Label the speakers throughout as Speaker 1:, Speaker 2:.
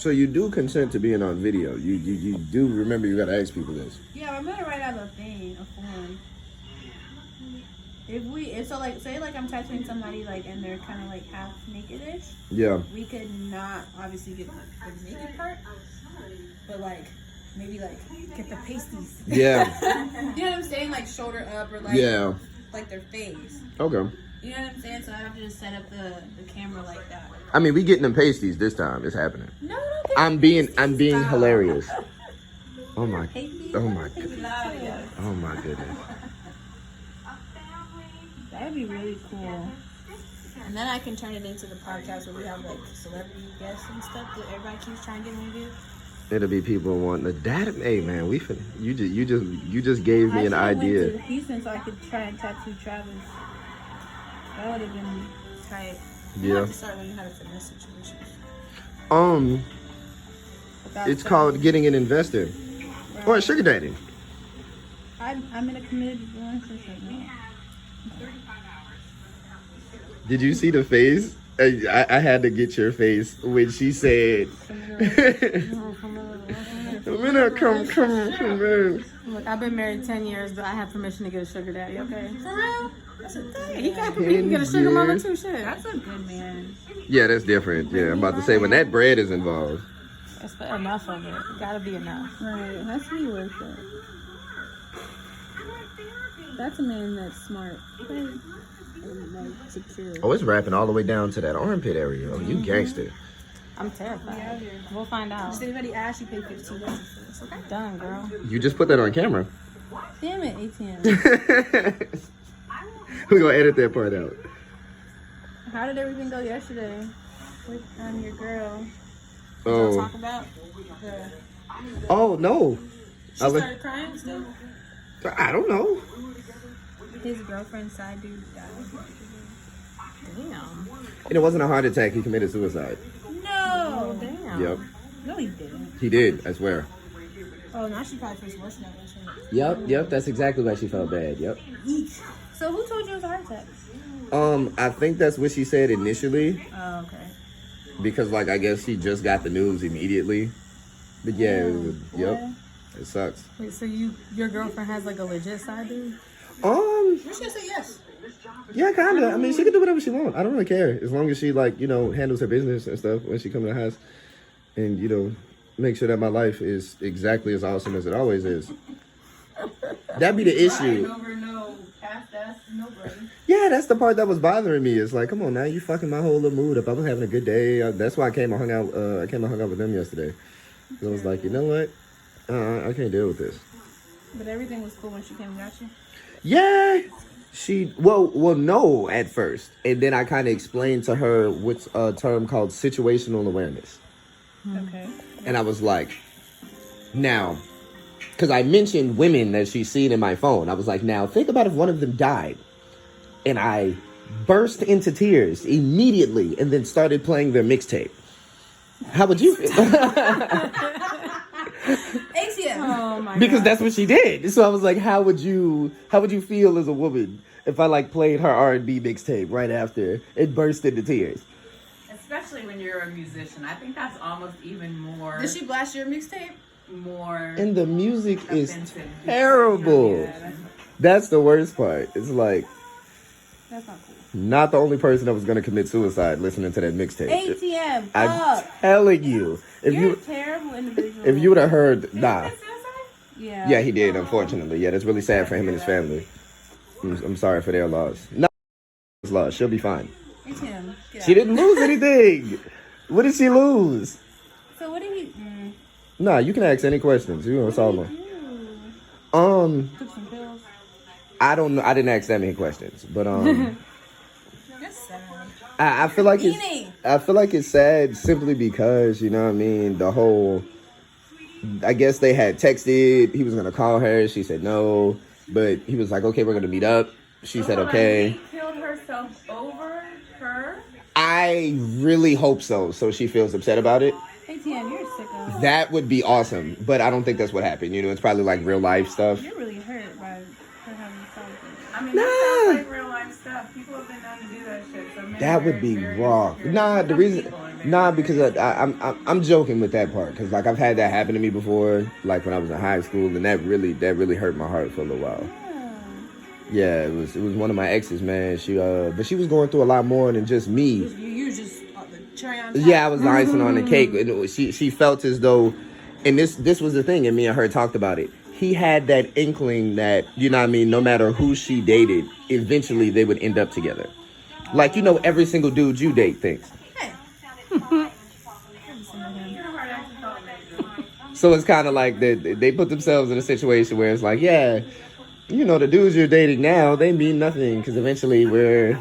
Speaker 1: So you do consent to being on video. You do remember you gotta ask people this.
Speaker 2: Yeah, I'm gonna write out a form. If so, like, say, like, I'm tattooing somebody, like, and they're kind of, like, half naked-ish.
Speaker 1: Yeah.
Speaker 2: We could not, obviously, get the naked part, but, like, maybe, like, get the pasties.
Speaker 1: Yeah.
Speaker 2: You know what I'm saying? Like, shoulder up or, like, like their face.
Speaker 1: Okay.
Speaker 2: You know what I'm saying? So I have to just set up the camera like that.
Speaker 1: I mean, we getting them pasties this time. It's happening.
Speaker 2: No,
Speaker 1: I'm being hilarious. Oh my
Speaker 2: goodness.
Speaker 1: Oh my goodness.
Speaker 2: That'd be really cool. And then I can turn it into the podcast where we have like celebrity guests and stuff that everybody keeps trying to get me to do.
Speaker 1: It'll be people wanting to datum. Hey man, you just gave me an idea.
Speaker 2: I went to Houston so I could try and tattoo Travis. That would have been tight. You have to start learning how to finesse situations.
Speaker 1: It's called getting an investor or a sugar daddy.
Speaker 2: I'm in a committed relationship right now.
Speaker 1: Did you see the face? I had to get your face when she said, "I'm gonna come in."
Speaker 2: Look, I've been married 10 years, but I have permission to get a sugar daddy. Okay, for real? That's a thing. He got permission to get a sugar mama too. Shit, that's a good man.
Speaker 1: Yeah, that's different. Yeah, I'm about to say when that bread is involved.
Speaker 2: That's enough of it. Gotta be enough. Right, it has to be worth it. That's a man that's smart. Like, secure.
Speaker 1: Oh, it's wrapping all the way down to that armpit area. Oh, you gangster.
Speaker 2: I'm terrified. Yeah, we'll find out. Does anybody ask you pay $15 for this? Okay. Done, girl.
Speaker 1: You just put that on camera.
Speaker 2: Damn it, ATM.
Speaker 1: We're gonna edit that part out.
Speaker 2: How did everything go yesterday with your girl?
Speaker 1: Oh.
Speaker 2: Did y'all talk about the...
Speaker 1: Oh no.
Speaker 2: She started crying still?
Speaker 1: I don't know.
Speaker 2: His girlfriend's side dude died. Damn.
Speaker 1: And it wasn't a heart attack. He committed suicide.
Speaker 2: No. Damn.
Speaker 1: Yep.
Speaker 2: No, he didn't.
Speaker 1: He did, I swear.
Speaker 2: Oh, now she probably feels worse now.
Speaker 1: Yep. That's exactly why she felt bad. Yep.
Speaker 2: So who told you it was a heart attack?
Speaker 1: I think that's what she said initially.
Speaker 2: Oh, okay.
Speaker 1: Because, like, I guess she just got the news immediately. But yeah, it sucks.
Speaker 2: Wait, so your girlfriend has like a legit side dude?
Speaker 1: You
Speaker 2: should say yes.
Speaker 1: Yeah, kind of. I mean, she can do whatever she wants. I don't really care. As long as she, like, you know, handles her business and stuff when she comes to the house. And, you know, make sure that my life is exactly as awesome as it always is. That'd be the issue. Yeah, that's the part that was bothering me. It's like, come on now, you fucking my whole little mood up. I was having a good day. That's why I came and hung out. I came and hung out with them yesterday. So I was like, you know what? I can't deal with this.
Speaker 2: But everything was cool when she came and got you?
Speaker 1: Yeah. Well, no, at first. And then I kind of explained to her what's a term called situational awareness.
Speaker 2: Okay.
Speaker 1: And I was like, now, because I mentioned women that she's seen in my phone. I was like, now, think about if one of them died. And I burst into tears immediately and then started playing their mixtape. How would you feel?
Speaker 2: Oh my
Speaker 1: because
Speaker 2: God.
Speaker 1: that's what she did. So I was like, how would you feel as a woman if I like played her R&B mixtape right after it burst into tears?
Speaker 3: Especially when you're a musician. I think that's almost even more.
Speaker 2: Did she blast your mixtape?
Speaker 3: More.
Speaker 1: And the music is terrible. That's the worst part. It's like,
Speaker 2: that's not cool.
Speaker 1: Not the only person that was going to commit suicide listening to that mixtape.
Speaker 2: ATM.
Speaker 1: I'm telling you.
Speaker 2: You're a terrible individual.
Speaker 1: If you would have heard, nah.
Speaker 2: Yeah.
Speaker 1: Yeah, he did, unfortunately. Yeah, that's really sad for him and his family. I'm sorry for their loss. No, loss. She'll be fine.
Speaker 2: ATM.
Speaker 1: She didn't lose anything. What did she lose?
Speaker 2: So what did he...
Speaker 1: Nah, you can ask any questions. You know, it's all on.
Speaker 2: Took some pills.
Speaker 1: I don't know. I didn't ask that many questions, but
Speaker 2: That's sad.
Speaker 1: I feel like it's sad simply because, you know what I mean, the whole, I guess they had texted, he was gonna call her, she said no, but he was like, okay, we're gonna meet up. She said okay.
Speaker 3: He killed herself over her?
Speaker 1: I really hope so she feels upset about it.
Speaker 2: ATM, you're sick of.
Speaker 1: That would be awesome, but I don't think that's what happened. You know, it's probably like real life stuff.
Speaker 2: You're really hurt by bad for having something.
Speaker 3: I mean, that sounds like real life stuff. People have been known to do that shit. So men
Speaker 1: That
Speaker 3: are
Speaker 1: would be
Speaker 3: very
Speaker 1: raw.
Speaker 3: insecure.
Speaker 1: Nah, the
Speaker 3: Some
Speaker 1: reason,
Speaker 3: people are very
Speaker 1: nah,
Speaker 3: insecure.
Speaker 1: because I'm joking with that part, because like I've had that happen to me before, like when I was in high school, and that really hurt my heart for a little while.
Speaker 2: Yeah.
Speaker 1: Yeah, it was one of my exes, man. But she was going through a lot more than just me.
Speaker 2: You just the cherry on top.
Speaker 1: Yeah, I was the icing on the cake. And she felt as though, and this was the thing, and me and her talked about it. He had that inkling that, you know what I mean, no matter who she dated, eventually they would end up together. Like, you know, every single dude you date thinks.
Speaker 2: Hey.
Speaker 1: So it's kind of like they put themselves in a situation where it's like, yeah, you know, the dudes you're dating now, they mean nothing because eventually we're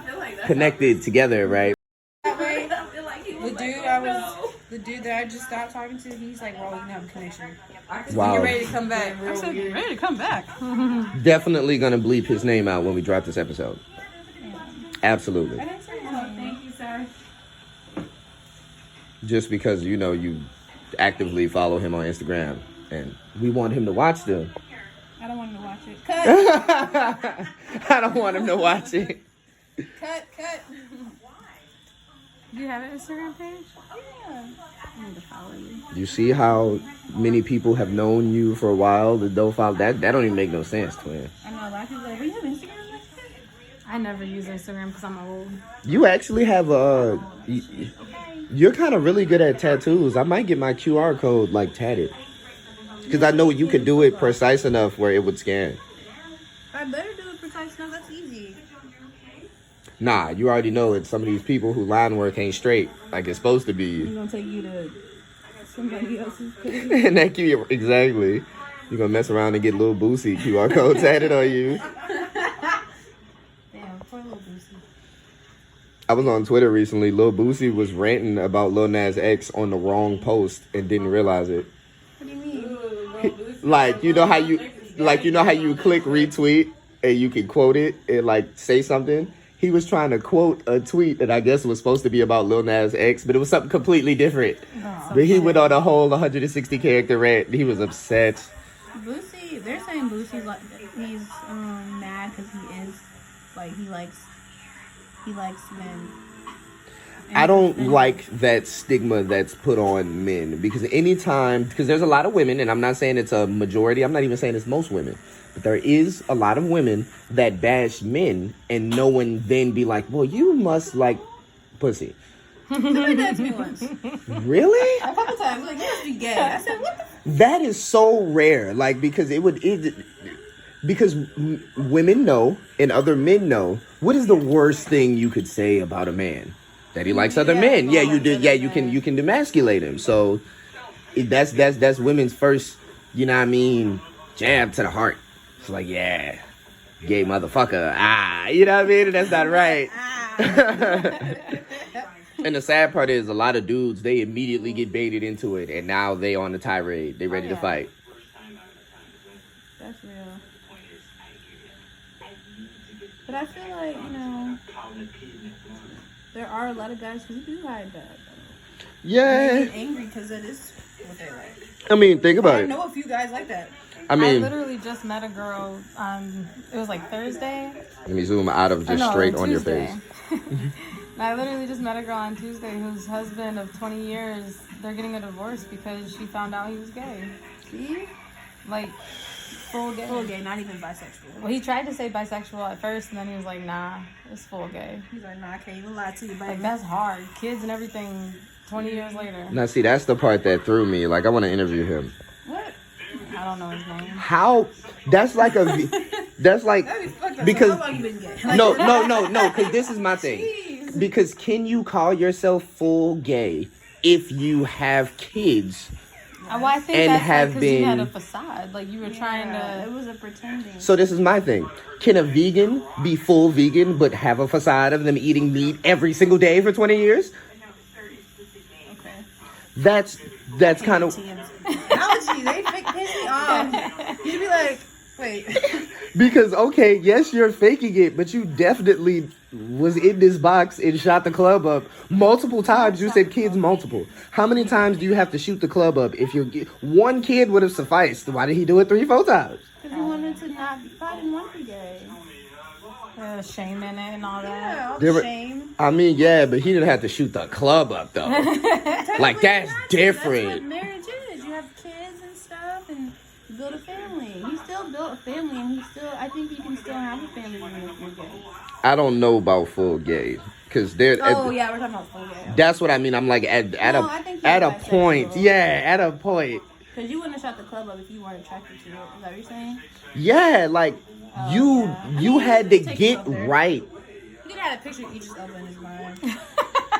Speaker 1: connected together, right?
Speaker 2: That way, the dude that I just stopped talking to, he's like, well, we can have a connection.
Speaker 1: Wow.
Speaker 2: You're ready to come back. I said, you're ready to come back.
Speaker 1: Definitely gonna bleep his name out when we drop this episode. Absolutely.
Speaker 2: I didn't say his
Speaker 3: Oh,
Speaker 2: name.
Speaker 3: thank you, sir.
Speaker 1: Just because, you know, you actively follow him on Instagram and we want him to watch them.
Speaker 2: I don't want him to watch it. Cut.
Speaker 1: I don't want him to watch it.
Speaker 2: Cut.
Speaker 4: Do you have an Instagram page?
Speaker 2: Yeah.
Speaker 4: I need to follow you.
Speaker 1: You see how many people have known you for a while that don't follow? That don't even make no sense, twin.
Speaker 2: I know a lot of people are like, we have Instagram?
Speaker 4: I never use Instagram because I'm old.
Speaker 1: You actually have you're kind of really good at tattoos. I might get my QR code like tatted. Because I know you could do it precise enough where it would scan.
Speaker 2: I better do it precise enough. That's easy.
Speaker 1: Nah, you already know it. Some of these people who line work ain't straight like it's supposed to be.
Speaker 2: He's gonna take you to somebody else's page.
Speaker 1: And that exactly. You're gonna mess around and get Lil Boosie QR code tatted on you.
Speaker 2: Damn, poor little Boosie.
Speaker 1: I was on Twitter recently. Lil Boosie was ranting about Lil Nas X on the wrong post and didn't realize it.
Speaker 2: What do you mean?
Speaker 1: Like, you know how you click retweet and you can quote it and like say something? He was trying to quote a tweet that I guess was supposed to be about Lil Nas X, but it was something completely different. But he went on a whole 160 character rant. He was upset.
Speaker 2: Boosie, they're saying Boosie's like he's mad because he is like he likes men.
Speaker 1: I don't like that stigma that's put on men because because there's a lot of women, and I'm not saying it's a majority, I'm not even saying it's most women, but there is a lot of women that bash men and no one then be like, well, you must like pussy.
Speaker 2: Somebody did that to me once.
Speaker 1: Really?
Speaker 2: A couple times. Like, you must be gay. I said, what the
Speaker 1: That is so rare, like, because because women know and other men know what is the worst thing you could say about a man. That he likes other men. Yeah, you did. Yeah, you can demasculate him. So that's women's first, you know what I mean, jab to the heart. It's like, yeah, gay motherfucker. You know what I mean? And that's not right. And the sad part is a lot of dudes, they immediately get baited into it, and now they on the tirade. They ready to fight.
Speaker 2: That's real. But I feel like, there are a lot of guys who do hide that.
Speaker 1: Yeah.
Speaker 2: They get angry because it is what they like.
Speaker 1: I mean, think about
Speaker 2: I
Speaker 1: it.
Speaker 2: know a few guys like that.
Speaker 1: I mean,
Speaker 4: I literally just met a girl it was like Thursday.
Speaker 1: let me zoom out of just straight on your face.
Speaker 4: I literally just met a girl on Tuesday whose husband of 20 years, they're getting a divorce because she found out he was gay.
Speaker 2: See?
Speaker 4: Like, full gay.
Speaker 2: Full gay, not even bisexual.
Speaker 4: Well, he tried to say bisexual at first, and then he was like, nah, it's full gay.
Speaker 2: He's like, nah, I can't even lie to you, baby.
Speaker 4: Like, that's hard. Kids and everything 20 years later.
Speaker 1: Now, see, that's the part that threw me. Like, I want to interview him.
Speaker 2: What?
Speaker 4: I don't know his name.
Speaker 1: How? That's like
Speaker 2: That'd be fucked up.
Speaker 1: Because
Speaker 2: So how long you been gay? Like,
Speaker 1: no, because this is my thing.
Speaker 2: Jeez.
Speaker 1: Because can you call yourself full gay if you have kids?
Speaker 4: Well, I think
Speaker 1: And
Speaker 4: that's
Speaker 1: have
Speaker 4: because you had
Speaker 1: been-
Speaker 4: a facade. Like, you were trying
Speaker 2: It
Speaker 4: to...
Speaker 2: was a pretending.
Speaker 1: So this is my thing. Can a vegan be full vegan but have a facade of them eating meat every single day for 20 years?
Speaker 2: Okay.
Speaker 1: That's kind of...
Speaker 2: Analogy, they piss me off. You'd be like, wait.
Speaker 1: Because, okay, yes, you're faking it, but you definitely was in this box and shot the club up multiple times. You said kids multiple. How many times do you have to shoot the club up? If one kid would have sufficed, why did he do it 3-4 times?
Speaker 2: Because he wanted to not be, I didn't want to be gay.
Speaker 4: Shame in it and all that.
Speaker 2: Yeah, all
Speaker 1: There
Speaker 2: the
Speaker 1: were-
Speaker 2: shame.
Speaker 1: I mean, yeah, but he didn't have to shoot the club up though. Like that's
Speaker 2: That's what
Speaker 1: different.
Speaker 2: marriage is. You have kids and stuff, and you build a family. He still built a family, and I think you can still have a family even if you're gay.
Speaker 1: I don't know about full gay because there.
Speaker 2: Oh, yeah, we're talking about full gay.
Speaker 1: That's what I mean. I'm like at
Speaker 2: No, I think
Speaker 1: a
Speaker 2: he's
Speaker 1: point.
Speaker 2: bisexual.
Speaker 1: Yeah, at a point.
Speaker 2: Because you wouldn't have shot the club up if you weren't attracted to it. Is that what you're saying?
Speaker 1: Yeah, like you had to
Speaker 2: Take
Speaker 1: get
Speaker 2: yourself there.
Speaker 1: right.
Speaker 2: You could have a picture of each other in his mind.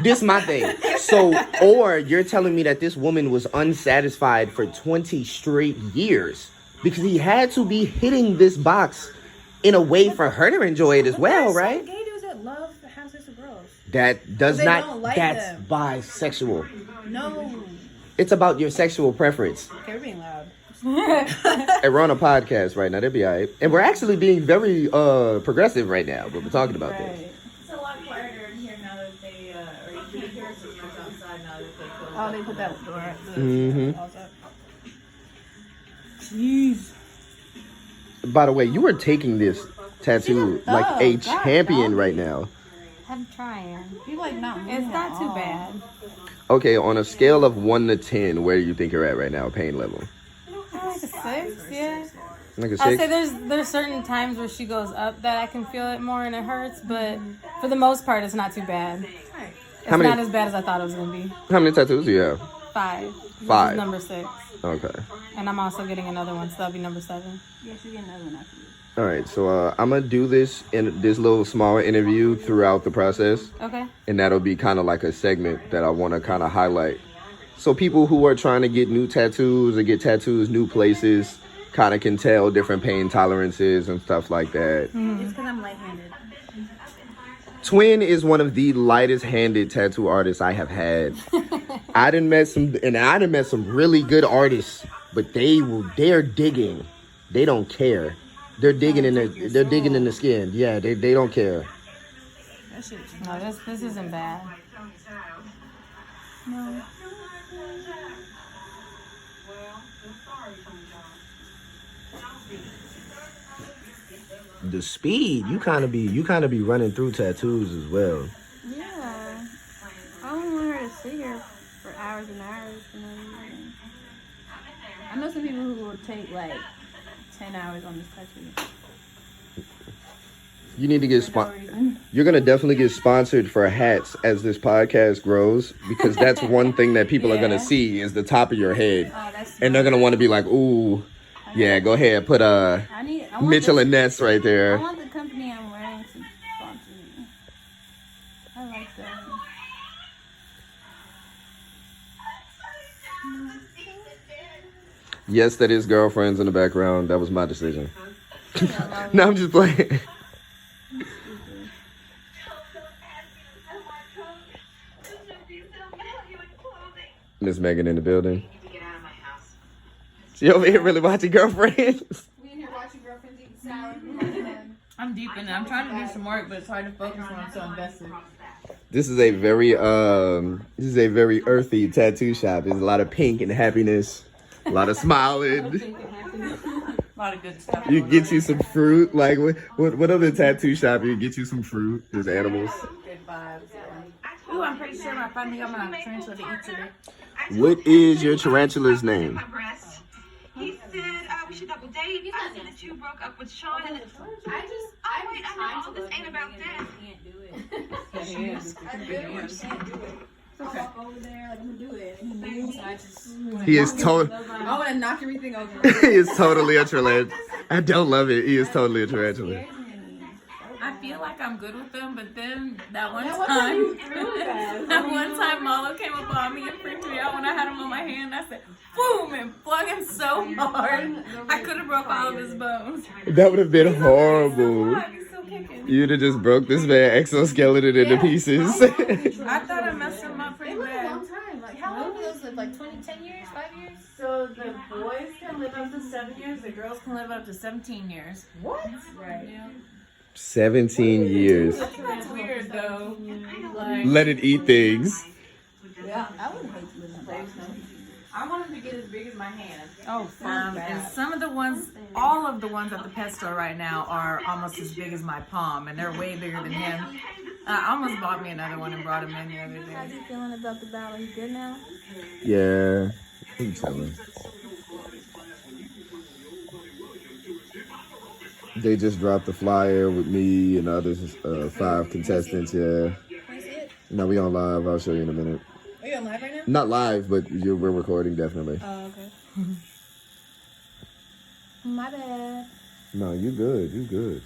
Speaker 1: This my thing. So, or you're telling me that this woman was unsatisfied for 20 straight years because he had to be hitting this box in a way for her to enjoy it as well, right?
Speaker 2: Some gay dudes that love to have sex with girls.
Speaker 1: That does
Speaker 2: They
Speaker 1: not.
Speaker 2: don't like
Speaker 1: That's
Speaker 2: them.
Speaker 1: bisexual.
Speaker 2: No.
Speaker 1: It's about your sexual preference.
Speaker 2: Okay, we're being loud.
Speaker 1: And we're on a podcast right now. That'd be all right. And we're actually being very progressive right now. But we're talking about this.
Speaker 2: Right.
Speaker 3: It's a lot quieter in here now that they, or you can hear so much outside now that they closed.
Speaker 2: Oh, they put that door.
Speaker 1: Mhm.
Speaker 2: Walls up. Jeez.
Speaker 1: By the way, you are taking this tattoo like a
Speaker 2: God,
Speaker 1: champion
Speaker 2: dog.
Speaker 1: right now.
Speaker 4: I'm trying.
Speaker 2: You like not moving
Speaker 4: It's not
Speaker 2: at
Speaker 4: too
Speaker 2: all.
Speaker 4: bad.
Speaker 1: Okay, on a scale of 1 to 10, where do you think you're at right now, pain level?
Speaker 4: Like a 6, yeah.
Speaker 1: Like a
Speaker 4: I'd
Speaker 1: 6?
Speaker 4: say there's certain times where she goes up that I can feel it more and it hurts, but for the most part, it's not too bad. It's
Speaker 1: How many-
Speaker 4: not as bad as I thought it was gonna be.
Speaker 1: How many tattoos do you have?
Speaker 4: 5. This
Speaker 1: 5.
Speaker 4: is number 6,
Speaker 1: Okay.
Speaker 4: and I'm also getting another one, so that'll be number 7.
Speaker 2: Yeah, she's getting another one after you.
Speaker 1: All right, so I'm going to do this in this little small interview throughout the process.
Speaker 4: Okay.
Speaker 1: And that'll be kind of like a segment that I want to kind of highlight. So people who are trying to get new tattoos or get tattoos new places kind of can tell different pain tolerances and stuff like that.
Speaker 2: It's because I'm light-handed.
Speaker 1: Twin is one of the lightest handed tattoo artists I have had. I done met some really good artists, but they're digging. They don't care. They're digging in the skin. Yeah, they don't care.
Speaker 2: That shit.
Speaker 4: No, this isn't bad.
Speaker 2: No.
Speaker 1: The speed, you kind of be running through tattoos as well.
Speaker 2: Yeah. I don't want her to sit here for hours and hours for no reason. I know some people who will take like 10 hours on this tattoo.
Speaker 1: You need to get
Speaker 2: For no reason.
Speaker 1: You're gonna definitely get sponsored for hats as this podcast grows because that's one thing that people are gonna
Speaker 2: Yeah.
Speaker 1: see is the top of your head,
Speaker 2: Oh, that's
Speaker 1: and they're gonna want to be like, ooh, yeah, go ahead, put
Speaker 2: I want
Speaker 1: Mitchell
Speaker 2: this-
Speaker 1: and Ness right
Speaker 2: I
Speaker 1: there.
Speaker 2: want the company I'm wearing to sponsor me. I like that.
Speaker 1: Yes, that is girlfriends in the background. That was my decision. No, I'm just playing. Miss Megan in the building. She over here really watching Girlfriends.
Speaker 2: We in here watching girlfriends eating salad.
Speaker 3: I'm deep in it. I'm trying to do some work, but it's hard to focus when I'm so invested.
Speaker 1: This is a very earthy tattoo shop. There's a lot of pink and happiness, a lot of smiling.
Speaker 3: A lot of good stuff.
Speaker 1: You get you some fruit. Like what other tattoo shop you get you some fruit? There's animals.
Speaker 3: Good vibes. Ooh, I'm pretty sure I finally got my tarantula to eat today.
Speaker 1: What is your tarantula's name?
Speaker 5: He said we should double date. I said that you broke up with Sean. And I know this ain't about that.
Speaker 2: Walk over there, like, I'm gonna do it. And he moves, and I just.
Speaker 1: He is total.
Speaker 2: I want to knock everything over.
Speaker 1: He is totally a tarantula. I don't love it. He is totally a tarantula.
Speaker 3: I feel like I'm good with them, but then that one
Speaker 2: That one time you
Speaker 3: time,
Speaker 2: threw that.
Speaker 3: that one time Marlo came up on me and freaked me out when I had him on my hand. I said, boom, and flung him so hard. I could have broke all of his bones.
Speaker 1: That would have been horrible.
Speaker 3: He's still kicking.
Speaker 1: You'd have just broke this man exoskeleton into pieces.
Speaker 3: I thought I messed him up pretty
Speaker 2: It was a
Speaker 3: bad.
Speaker 2: long time. Like, how long do those live? Like 10 years, 5 years?
Speaker 3: So the boys can live up to 7 years, the girls can live up to 17 years.
Speaker 2: What? Right.
Speaker 3: Yeah.
Speaker 1: 17 years.
Speaker 3: That's weird though. Like,
Speaker 1: Let it eat things.
Speaker 2: Yeah. I would hate to live in a box.
Speaker 3: I want him to get as big as my hand.
Speaker 4: Oh, fuck
Speaker 3: And
Speaker 4: that.
Speaker 3: some of the ones all of the ones at the pet store right now are almost as big as my palm, and they're way bigger than him. I almost bought me another one and brought him in the other
Speaker 2: How's
Speaker 3: day.
Speaker 2: he feeling about the battle? He good now?
Speaker 1: Yeah, I'm telling. They just dropped the flyer with me and the other 5 contestants. Yeah.
Speaker 2: Can I see it?
Speaker 1: No, we on live. I'll show you in a minute.
Speaker 2: Are you on live right now?
Speaker 1: Not live, but we're recording definitely.
Speaker 2: Oh, okay. My bad.
Speaker 1: No, you good. You good.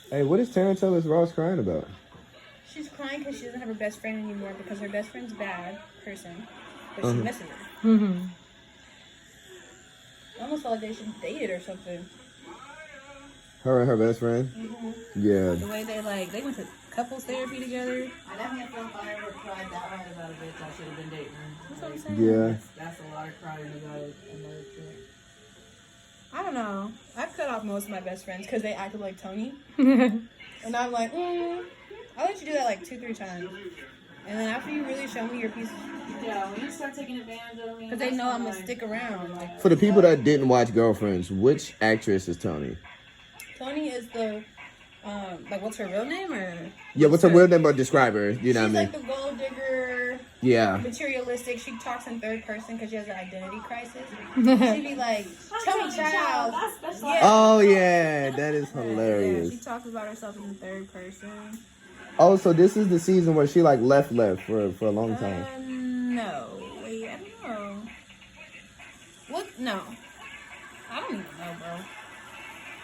Speaker 1: Hey, what is Terrence Ellis Ross crying about?
Speaker 2: She's crying because she doesn't have her best friend anymore because her best friend's a bad person, but
Speaker 1: Uh-huh.
Speaker 2: she misses her.
Speaker 4: Mm-hmm.
Speaker 2: I almost felt like they should date it or something.
Speaker 1: Her and her best friend? Yeah.
Speaker 2: The way they went to couples therapy together.
Speaker 6: I definitely feel if I ever cried that hard about a bitch, I should have been dating her.
Speaker 2: That's what I'm saying.
Speaker 1: Yeah.
Speaker 6: That's a lot of crying about another chick.
Speaker 2: I don't know. I've cut off most of my best friends because they acted like Tony. And I'm like, I'll let you do that like 2-3 times. And then after you really show me your piece,
Speaker 6: Yeah, when you start taking advantage of me,
Speaker 2: because they know I'm gonna stick around. Like
Speaker 1: For the people that didn't watch Girlfriends, which actress is Tony?
Speaker 2: Tony is the, what's her real name or?
Speaker 1: Yeah, what's her real name or describe her? You know
Speaker 2: She's
Speaker 1: what I
Speaker 2: like
Speaker 1: mean?
Speaker 2: the gold digger,
Speaker 1: Yeah.
Speaker 2: materialistic. She talks in third person because she has an identity crisis. She'd be like, Tony Child. Yeah.
Speaker 1: Oh, yeah. That is
Speaker 2: Yeah,
Speaker 1: hilarious.
Speaker 2: she talks about herself in the third person.
Speaker 1: Oh, so this is the season where she like left for a long time.
Speaker 2: No. Wait, I don't know. What? No. I don't even know, bro.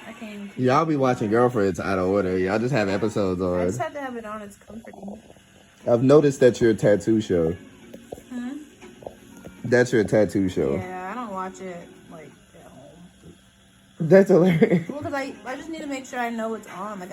Speaker 2: I can't even.
Speaker 1: Y'all be watching Girlfriends out of order. Y'all just have episodes
Speaker 2: I
Speaker 1: on.
Speaker 2: just have to have it on. It's comforting.
Speaker 1: I've noticed that you're a tattoo show.
Speaker 2: Hmm?
Speaker 1: That's your tattoo show.
Speaker 2: Yeah, I don't watch it like at home.
Speaker 1: That's hilarious.
Speaker 2: Well, because I just need to make sure I know what's on. Like,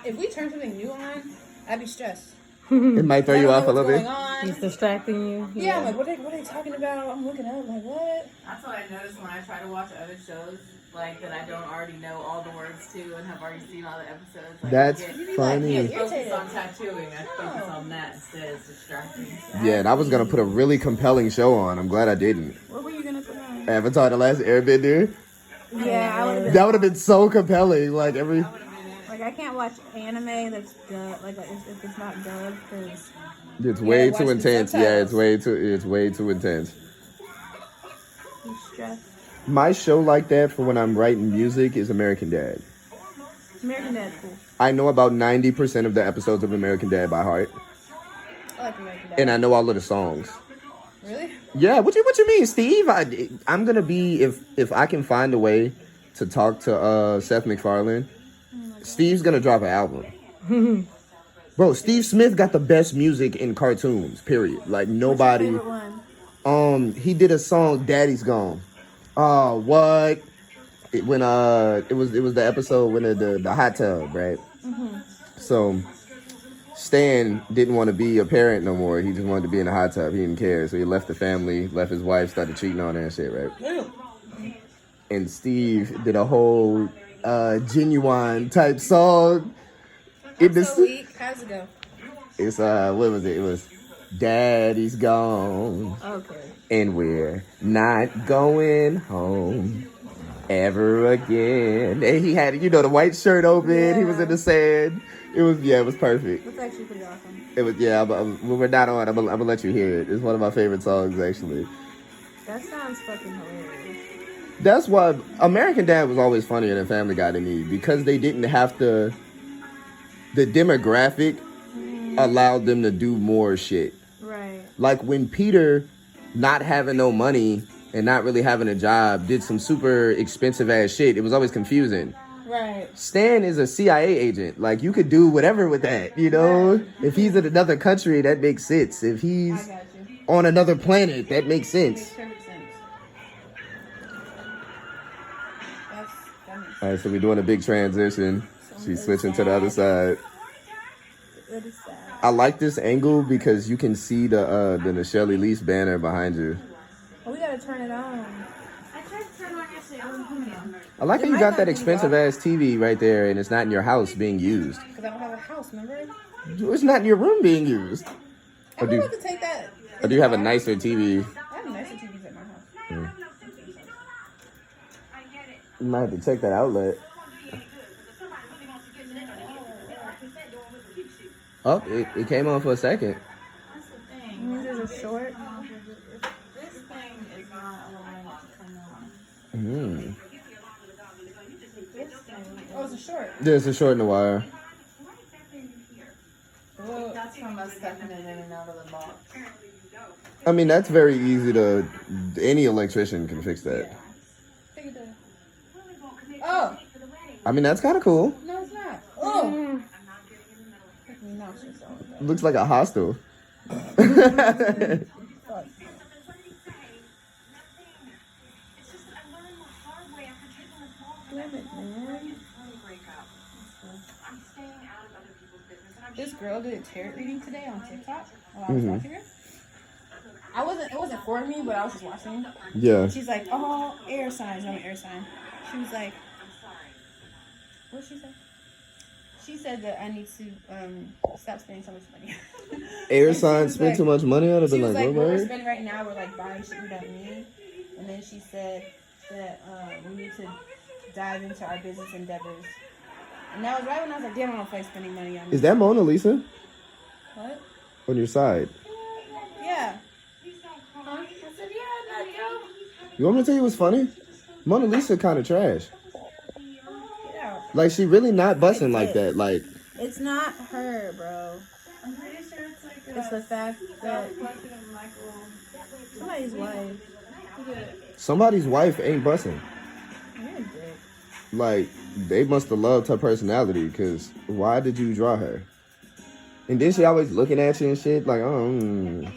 Speaker 2: if we turn something new on, I'd be stressed.
Speaker 1: It might throw
Speaker 2: I
Speaker 1: you
Speaker 2: don't
Speaker 1: off
Speaker 2: know
Speaker 1: a little
Speaker 2: what's
Speaker 1: bit.
Speaker 2: going on.
Speaker 4: It's distracting you.
Speaker 2: Yeah, I'm like, what are they talking about? I'm looking up, like, what?
Speaker 6: That's what I noticed when I try to watch other shows, like that I don't already know all the words to and have already seen all the episodes. Like,
Speaker 1: That's
Speaker 6: I
Speaker 1: funny.
Speaker 6: can't focus on tattooing. I focus on that instead. It's distracting.
Speaker 1: Yeah, and I was gonna put a really compelling show on. I'm glad I didn't.
Speaker 2: What were you gonna put on?
Speaker 1: Avatar: The Last Airbender.
Speaker 2: Yeah, I would have been.
Speaker 1: That would have been so compelling. Like every.
Speaker 2: Like, I can't watch anime that's dubbed, like if it's not dubbed, because
Speaker 1: It's way
Speaker 2: watch
Speaker 1: too
Speaker 2: the
Speaker 1: intense. Yeah,
Speaker 2: subtitles.
Speaker 1: it's way too intense.
Speaker 2: you stress.
Speaker 1: My show like that for when I'm writing music is American Dad.
Speaker 2: American Dad's cool.
Speaker 1: I know about 90% of the episodes of American Dad by heart,
Speaker 2: I like American Dad.
Speaker 1: and I know all of the songs.
Speaker 2: Really?
Speaker 1: Yeah, what you mean, Steve? I'm gonna be if I can find a way to talk to Seth MacFarlane. Steve's gonna drop an album. Bro, Steve Smith got the best music in cartoons. Period. Like nobody.
Speaker 2: What's your favorite one?
Speaker 1: He did a song, "Daddy's Gone." Oh, what? It was the episode when the hot tub, right? So Stan didn't want to be a parent no more. He just wanted to be in the hot tub. He didn't care, so he left the family, left his wife, started cheating on her and shit, right? And Steve did a whole genuine type song.
Speaker 2: I'm so weak. How's it go?
Speaker 1: It's what was it? It was "Daddy's Gone."
Speaker 2: Okay.
Speaker 1: And we're not going home ever again. And he had, the white shirt open.
Speaker 2: Yeah.
Speaker 1: He was in the sand. It was perfect.
Speaker 2: That's actually pretty awesome.
Speaker 1: It was, when we're not on, I'm gonna let you hear it. It's one of my favorite songs, actually.
Speaker 2: That sounds fucking hilarious.
Speaker 1: That's why American Dad was always funnier than Family Guy to me, because they didn't have to, the demographic allowed them to do more shit.
Speaker 2: Right.
Speaker 1: Like when Peter, not having no money and not really having a job, did some super expensive ass shit, it was always confusing.
Speaker 2: Right.
Speaker 1: Stan is a CIA agent. Like, you could do whatever with that, you know? If he's in another country, that makes sense. If he's
Speaker 2: I got you.
Speaker 1: on another planet, that makes sense.
Speaker 2: Makes perfect sense. That makes
Speaker 1: All right, so we're doing a big transition. She's switching to the other side.
Speaker 2: That is sad.
Speaker 1: I like this angle because you can see the Nychelle Elise banner behind you.
Speaker 2: Oh, we gotta turn it on.
Speaker 3: I tried to turn on yesterday. I wasn't coming on.
Speaker 1: I like how you
Speaker 2: might
Speaker 1: got
Speaker 2: not
Speaker 1: that
Speaker 2: be
Speaker 1: expensive ass TV right there and it's not in your house being used.
Speaker 2: Because I don't have a house, remember?
Speaker 1: It's not in your room being used.
Speaker 2: I'm
Speaker 1: do you-
Speaker 2: about to take that.
Speaker 1: Or do you have a nicer TV?
Speaker 2: I have nicer TVs at my house.
Speaker 1: You might have to check that outlet. Oh, it came on for a second.
Speaker 6: That's the thing.
Speaker 2: Means there's a short.
Speaker 6: This thing is not allowing it to come on.
Speaker 1: Mm.
Speaker 6: This thing.
Speaker 2: Oh, it's a short.
Speaker 1: There's a short in the wire.
Speaker 6: Well, that's from us stepping it in and out of the box.
Speaker 1: I mean, that's very easy to. Any electrician can fix that.
Speaker 2: Take it there. Oh!
Speaker 1: I mean, that's kind of cool.
Speaker 2: No, it's not. Oh! Make me nauseous all of that.
Speaker 1: Looks like a hostel.
Speaker 2: Fuck. Damn it, man. This girl did a tarot reading today on TikTok while I was watching her. It wasn't for me, but I was just watching.
Speaker 1: Yeah.
Speaker 2: She's like, oh, air signs. I'm an air sign. She was like, what did she say? She said that I need to stop spending so much money.
Speaker 1: Air signs spend too much money on it.
Speaker 2: She
Speaker 1: Been
Speaker 2: was
Speaker 1: like,
Speaker 2: like,
Speaker 1: what,
Speaker 2: what we're
Speaker 1: man?
Speaker 2: spending right now, we're like buying shit we don't need. And then she said that we need to dive into our business endeavors. And that was right when I was like, damn, I don't feel like spending money on
Speaker 1: Is that Mona Lisa
Speaker 2: what?
Speaker 1: on your side?
Speaker 2: Yeah.
Speaker 6: I said, yeah, that yo.
Speaker 1: You want me to tell you what's funny? Mona Lisa kind of trash.
Speaker 2: Yeah.
Speaker 1: Like, she really not busting like that. Like,
Speaker 2: It's not her, bro.
Speaker 6: I'm pretty sure it's like
Speaker 2: It's the fact that
Speaker 6: collection of Michael.
Speaker 2: somebody's wife.
Speaker 1: somebody's wife ain't busting.
Speaker 2: You're a dick.
Speaker 1: Like, they must have loved her personality, because why did you draw her? And then she always looking at you and shit. Like, oh,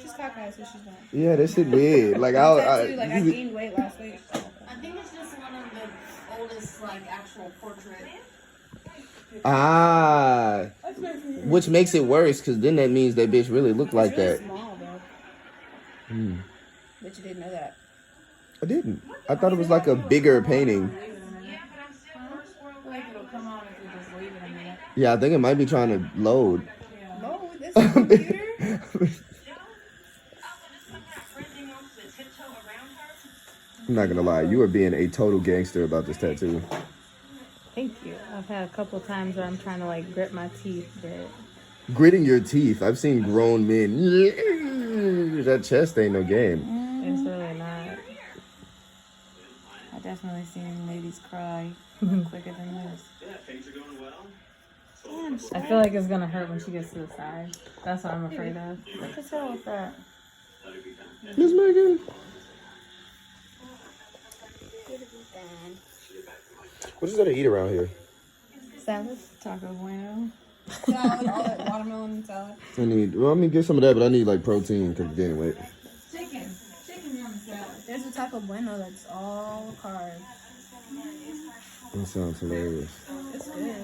Speaker 2: She's cockeyed, so she's not.
Speaker 1: yeah, that shit weird. Like,
Speaker 2: I gained weight last week.
Speaker 6: I think it's just one of the oldest, like, actual portrait.
Speaker 1: Which makes it worse, because then that means that bitch really looked like
Speaker 2: It's really
Speaker 1: that.
Speaker 2: small, bro.
Speaker 1: Hmm.
Speaker 2: But you didn't know that.
Speaker 1: I didn't. I thought it was like a bigger painting.
Speaker 6: I feel like it'll come on if we just leave it a minute.
Speaker 1: Yeah, I think it might be trying to load.
Speaker 2: No, this is a computer.
Speaker 1: I'm not gonna lie, you are being a total gangster about this tattoo.
Speaker 4: Thank you. I've had a couple times where I'm trying to like grit my teeth, but
Speaker 1: Gritting your teeth. I've seen grown men. That chest ain't no game.
Speaker 4: it's really not. I definitely seen ladies cry quicker than this. I feel like it's gonna hurt when she gets to the side. That's what I'm afraid of.
Speaker 2: What the hell with that?
Speaker 1: Miss Megan. What is there to eat around here?
Speaker 2: Salad.
Speaker 4: Taco Bueno.
Speaker 2: Salad, all that watermelon salad.
Speaker 1: Let me get some of that, but I need like protein because gaining weight.
Speaker 6: Chicken. Chicken on the salad.
Speaker 2: There's a Taco Bueno that's all carbs.
Speaker 1: That sounds hilarious.
Speaker 2: It's good.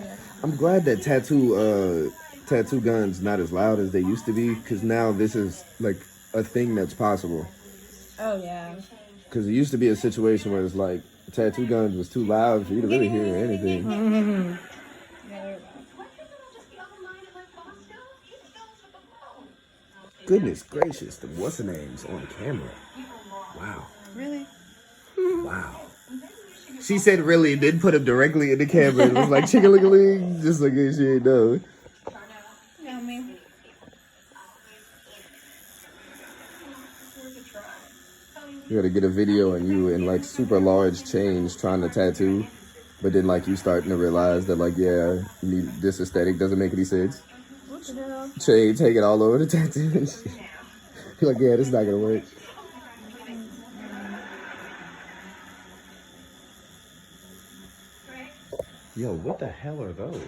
Speaker 1: I'm glad that tattoo guns not as loud as they used to be, because now this is like a thing that's possible.
Speaker 2: Oh, yeah.
Speaker 1: Because it used to be a situation where it's like tattoo guns was too loud for you to really hear anything.
Speaker 2: Yeah,
Speaker 1: Goodness gracious, the what's the names on camera? Wow.
Speaker 2: really?
Speaker 1: Wow. She said really, then put him directly in the camera. It was like chicken-a-ling, just like she ain't know.
Speaker 2: You know me.
Speaker 1: You gotta get a video on you in like super large chains trying to tattoo, but then like you starting to realize that like, yeah, this aesthetic doesn't make any sense.
Speaker 2: What the hell?
Speaker 1: Chain taking all over the tattoo and shit. You're like, yeah, this is not gonna work. Yo, what the hell are those?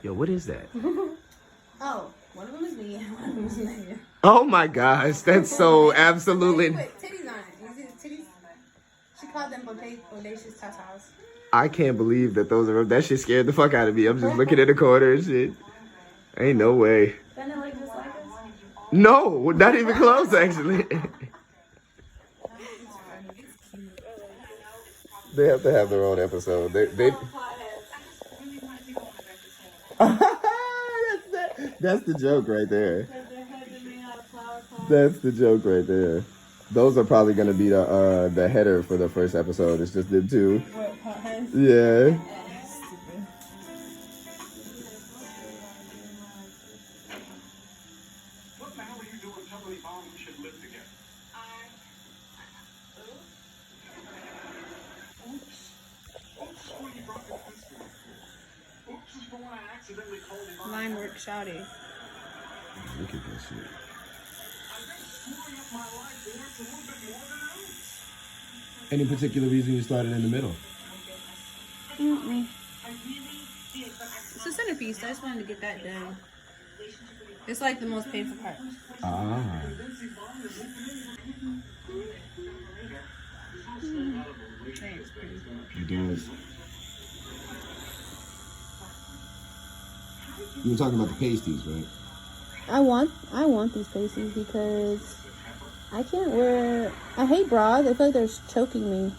Speaker 1: Yo, what is that?
Speaker 2: Oh, one of them is me and one of them is Megan.
Speaker 1: Oh my gosh, that's so absolutely.
Speaker 2: Put titties on it. You see the titties? She called them bodacious tatas.
Speaker 1: I can't believe that those are. That shit scared the fuck out of me. I'm just looking at the corner and shit. Ain't no way.
Speaker 2: Doesn't it look just like us?
Speaker 1: No, not even close actually. They have to have their own episode. That's the joke right there. That's the joke right there. Those are probably gonna be the header for the first episode. It's just them two.
Speaker 2: What, potheads?
Speaker 1: Yeah.
Speaker 2: Stupid.
Speaker 7: What the hell are you doing telling Mom we should live together? Oops, sweetie, brought your biscuit. Oops is for when I accidentally called Mom.
Speaker 2: Line work, shouty.
Speaker 1: Look at this shit.
Speaker 7: Screwing up my life, boy. It's a little bit more than an ounce.
Speaker 1: Any particular reason you started in the middle?
Speaker 2: It's a centerpiece. I just wanted to get that done. It's like the most painful part.
Speaker 1: Ah.
Speaker 2: Thanks, pretty.
Speaker 1: It is. You were talking about the pasties, right?
Speaker 2: I want these pasties because I can't wear. I hate bras. I feel like they're choking me.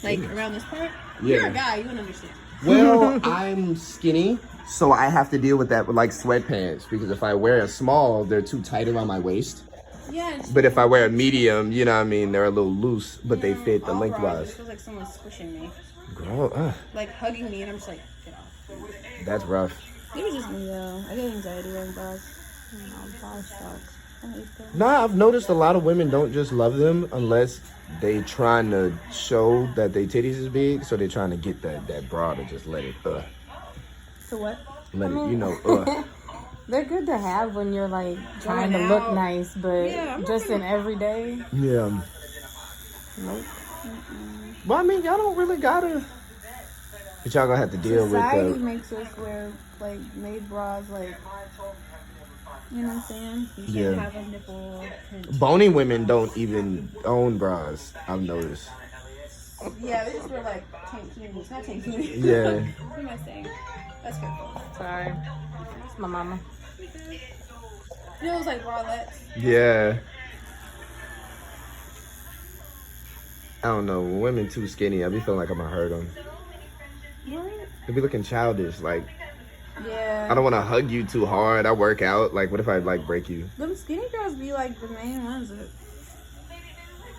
Speaker 2: Like around this part.
Speaker 1: Yeah.
Speaker 2: You're a guy. You wouldn't understand.
Speaker 1: Well, I'm skinny, so I have to deal with that with like sweatpants because if I wear a small, they're too tight around my waist.
Speaker 2: Yeah.
Speaker 1: But if I wear a medium, you know what I mean, they're a little loose, but they fit the
Speaker 2: all bras, it
Speaker 1: lengthwise.
Speaker 2: feels like someone's squishing me,
Speaker 1: Girl,
Speaker 2: like hugging me, and I'm just like, get off.
Speaker 1: that's rough.
Speaker 2: Maybe just me though. I get anxiety wearing bras. Bras sucks. I hate them.
Speaker 1: Nah, I've noticed a lot of women don't just love them unless they trying to show that their titties is big, so they're trying to get that bra to just let it
Speaker 2: So what?
Speaker 1: let it, you know,
Speaker 4: They're good to have when you're like trying
Speaker 2: Going
Speaker 4: to look
Speaker 2: out.
Speaker 4: nice, but
Speaker 2: Yeah, I'm
Speaker 4: just in everyday.
Speaker 1: Yeah.
Speaker 4: Nope.
Speaker 1: Well, I mean, y'all don't really gotta. But y'all gonna have to deal
Speaker 2: Society
Speaker 1: with
Speaker 2: makes us wear like made bras, like you know what I'm saying? You can't
Speaker 1: Yeah.
Speaker 2: have a nipple.
Speaker 1: bony women don't even own bras. I've noticed.
Speaker 2: Yeah, they just wear like tankinis, not tankinis.
Speaker 1: Yeah.
Speaker 2: What am I saying? That's good.
Speaker 4: Sorry. It's my mama.
Speaker 2: You know, it's like bralettes.
Speaker 1: Yeah. I don't know. When women too skinny, I be feeling like I'm gonna hurt them.
Speaker 2: What?
Speaker 1: They be looking childish. Like,
Speaker 2: Yeah.
Speaker 1: I don't want to hug you too hard. I work out. Like, what if I like break you?
Speaker 2: Them skinny girls be like the main ones that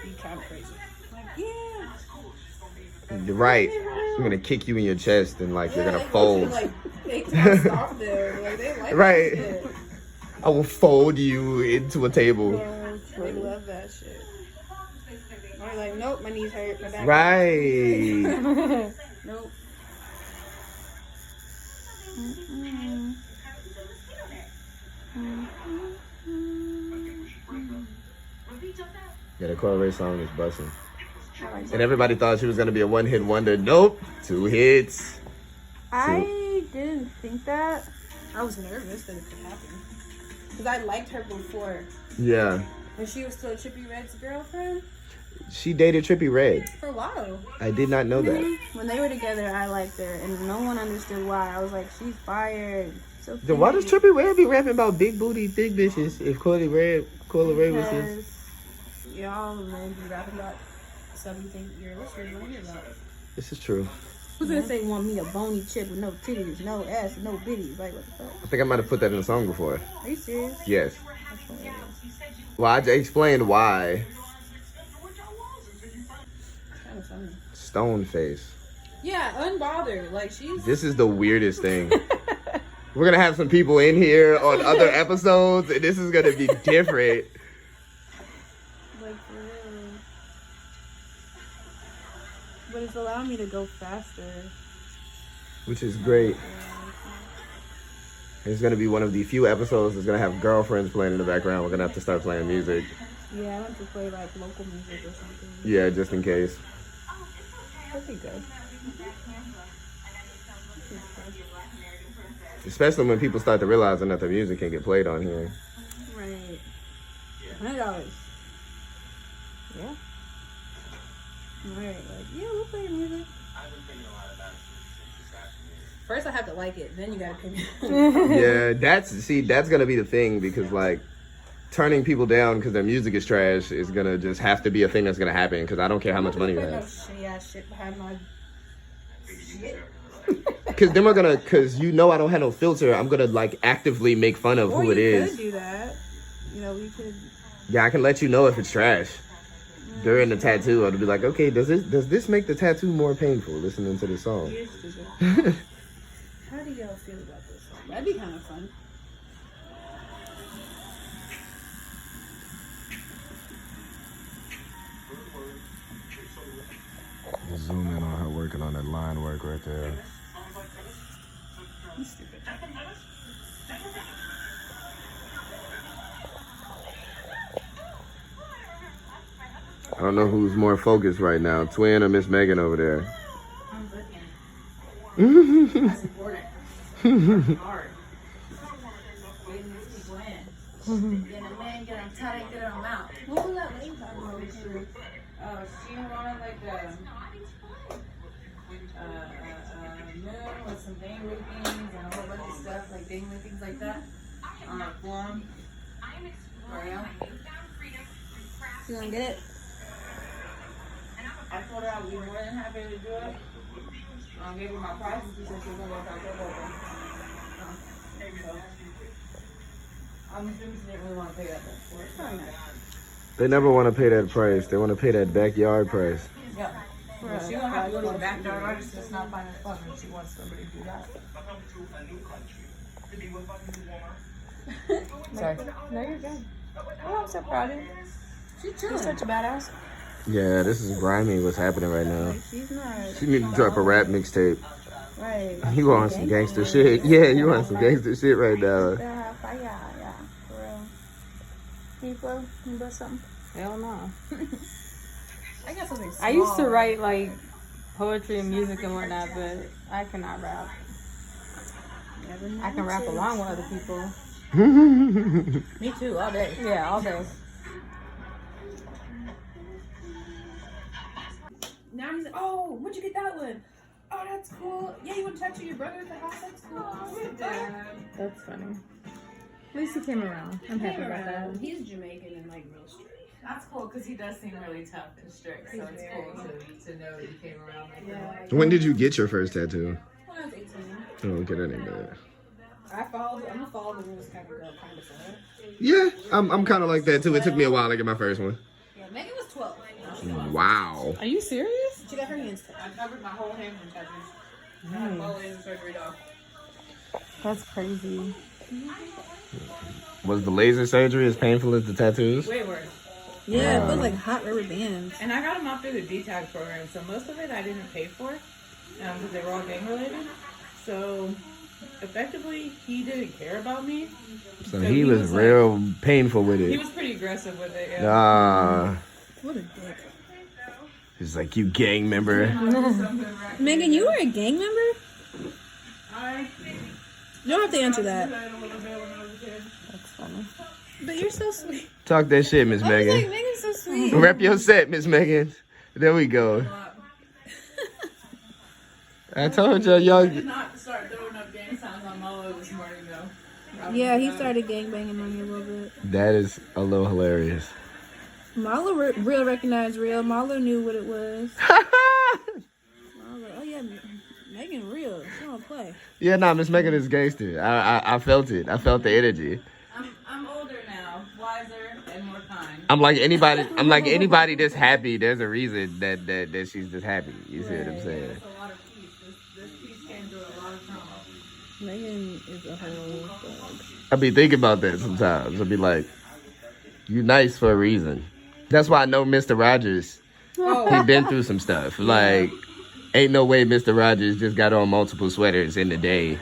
Speaker 2: be kind of crazy. Like, yeah.
Speaker 1: You're right. I'm gonna kick you in your chest and like you're gonna
Speaker 2: they go
Speaker 1: fold.
Speaker 2: to, like, they can't stop there. Like, they like
Speaker 1: Right.
Speaker 2: that shit.
Speaker 1: I will fold you into a table.
Speaker 2: They love that shit. Or like, nope, my knees hurt. My back
Speaker 1: Right.
Speaker 2: hurt. Nope. Mm-mm.
Speaker 1: Yeah, the Coil Ray song is busting. And everybody thought she was gonna be a one-hit wonder. Nope, 2 hits.
Speaker 2: I didn't think that. I was nervous that it could happen. Because I liked her before.
Speaker 1: Yeah,
Speaker 2: When she was still Trippie Redd's girlfriend.
Speaker 1: she dated Trippie Redd.
Speaker 2: For a while.
Speaker 1: I did not know that.
Speaker 2: When they were together, I liked her. And no one understood why. I was like, she's fired. So
Speaker 1: Then why does
Speaker 2: cute.
Speaker 1: Trippie Redd be rapping about big booty, thick bitches? If Coil Ray was his,
Speaker 2: Because y'all men be rapping about something you think you're listening to hear about.
Speaker 1: this is true.
Speaker 2: Who's gonna say want me a bony chick with no titties, no ass, no bitties? Like, what the fuck?
Speaker 1: I think I might have put that in a song before.
Speaker 2: Are you serious?
Speaker 1: Yes.
Speaker 2: That's hilarious.
Speaker 1: Well, I explained why.
Speaker 2: Kind of funny.
Speaker 1: Stone face.
Speaker 2: Yeah, unbothered. Like, she's.
Speaker 1: This is the weirdest thing. We're gonna have some people in here on other episodes, and this is gonna be different.
Speaker 2: Like, for real. But it's allowing me to go faster.
Speaker 1: Which is great. It's gonna be one of the few episodes that's gonna have girlfriends playing in the background. We're gonna have to start playing music.
Speaker 2: Yeah, I want to play like local music or something.
Speaker 1: Yeah, just in case.
Speaker 2: That'd be good.
Speaker 1: Especially when people start to realizing that the music can get played on here.
Speaker 2: Right. $100.
Speaker 4: Yeah.
Speaker 2: Right. Like, yeah, we'll play your music. First, I have to like it. Then you gotta pay me.
Speaker 1: Yeah, that's gonna be the thing because like turning people down because their music is trash is gonna just have to be a thing that's gonna happen because I don't care how much money you
Speaker 2: Put no
Speaker 1: have.
Speaker 2: shitty ass shit behind my shit.
Speaker 1: Because then we're gonna, because you know I don't have no filter, I'm gonna like actively make fun of
Speaker 2: Or
Speaker 1: who it
Speaker 2: you
Speaker 1: is.
Speaker 2: could do that. You know, we could.
Speaker 1: Yeah, I can let you know if it's trash. during the tattoo, I'd be like, okay, does this make the tattoo more painful? Listening to the song.
Speaker 2: You're stupid. How do y'all feel about this song? That'd be kind of fun.
Speaker 1: Zoom in on her working on that line work right there.
Speaker 2: He's stupid.
Speaker 1: I don't know who's more focused right now, Twin or Miss Megan over there.
Speaker 6: That's important. Working hard. Getting these people in. Getting them in, get them tight, get them out.
Speaker 2: What was that lady talking about?
Speaker 6: She wanted like a moon with some dangly things and a whole bunch of stuff, like dangly things like that. On a form. Ariel.
Speaker 2: You gonna get it?
Speaker 6: I told her I would be more than happy to do it. I gave her my price. She said she was gonna go talk to her boyfriend. So, I'm assuming she didn't really want to pay that much for it.
Speaker 1: They never want to pay that price. They want to pay that backyard price.
Speaker 6: Yeah. Well, she don't have to go to the backyard artist that's not finding fun when she wants somebody to do that. Sorry.
Speaker 4: No, you're good. Oh, I'm so proud of you.
Speaker 2: She's
Speaker 4: You're
Speaker 2: chilling.
Speaker 4: such a badass.
Speaker 1: Yeah, this is grimy what's happening right now.
Speaker 2: She's not.
Speaker 1: She need to drop a rap mixtape.
Speaker 2: Right.
Speaker 1: You on some gangster shit. Yeah, you on some gangster shit right now.
Speaker 2: Yeah, for real. Can you blow? Can you blow something?
Speaker 4: Hell no.
Speaker 2: I got something small.
Speaker 4: I used to write like poetry and music and whatnot, but I cannot rap. I can rap along with other people.
Speaker 2: Me too, all day.
Speaker 4: Yeah, all day.
Speaker 2: Now he's like, oh, where'd you get that one? Oh, that's cool. Yeah, you want to tattoo your brother at the house? That's cool.
Speaker 4: That's funny. At least he came around. I'm happy about that.
Speaker 2: He's Jamaican and like real straight.
Speaker 6: That's cool because he does seem really tough and strict. So it's cool to know that he came around like that.
Speaker 1: When did you get your first tattoo?
Speaker 2: When I was 18.
Speaker 1: Oh, okay, that ain't bad.
Speaker 2: I'm a follow the rules kind of girl, kind of sort of.
Speaker 1: Yeah, I'm kind of like that too. It took me a while to get my first one.
Speaker 2: Yeah, Megan was 12.
Speaker 1: Wow.
Speaker 4: Are you serious?
Speaker 2: She got her hands cut. I covered my whole hand from tattoos. I had my laser surgery dog.
Speaker 4: That's crazy.
Speaker 1: Was the laser surgery as painful as the tattoos?
Speaker 6: Way worse.
Speaker 2: Yeah, it was like hot rubber bands.
Speaker 6: And I got him out through the DTAG program, so most of it I didn't pay for because they were all gang related. So effectively, he didn't care about me.
Speaker 1: So he was real painful with
Speaker 6: He
Speaker 1: it.
Speaker 6: was pretty aggressive with it. Yeah.
Speaker 2: What a dick.
Speaker 1: He's like, you gang member.
Speaker 2: Megan, you were a gang member? You don't have to answer that.
Speaker 4: That's funny.
Speaker 2: But you're so sweet.
Speaker 1: Talk that shit, Miss
Speaker 2: I was like,
Speaker 1: Megan.
Speaker 2: Megan's so sweet.
Speaker 1: Rep your set, Miss Megan. There we go. I told y'all,
Speaker 6: I did not start throwing up gang signs on Molo this morning, though.
Speaker 2: Yeah, he started gangbanging on you a little bit.
Speaker 1: that is a little hilarious.
Speaker 2: Marlo real recognized real. Marlo knew what it was. Marlo, oh yeah, Megan real. She don't play.
Speaker 1: Yeah, nah, Miss Megan is gangster. I felt it. I felt the energy.
Speaker 6: I'm older now, wiser, and more kind.
Speaker 1: I'm like anybody that's happy. There's a reason that she's just happy. You see what I'm saying?
Speaker 6: There's a lot of peace. This peace came through a lot of trauma.
Speaker 2: Megan is a whole dog.
Speaker 1: I be thinking about that sometimes. I be like, you nice for a reason. That's why I know Mr. Rogers. He been through some stuff. Like, ain't no way Mr. Rogers just got on multiple sweaters in the day,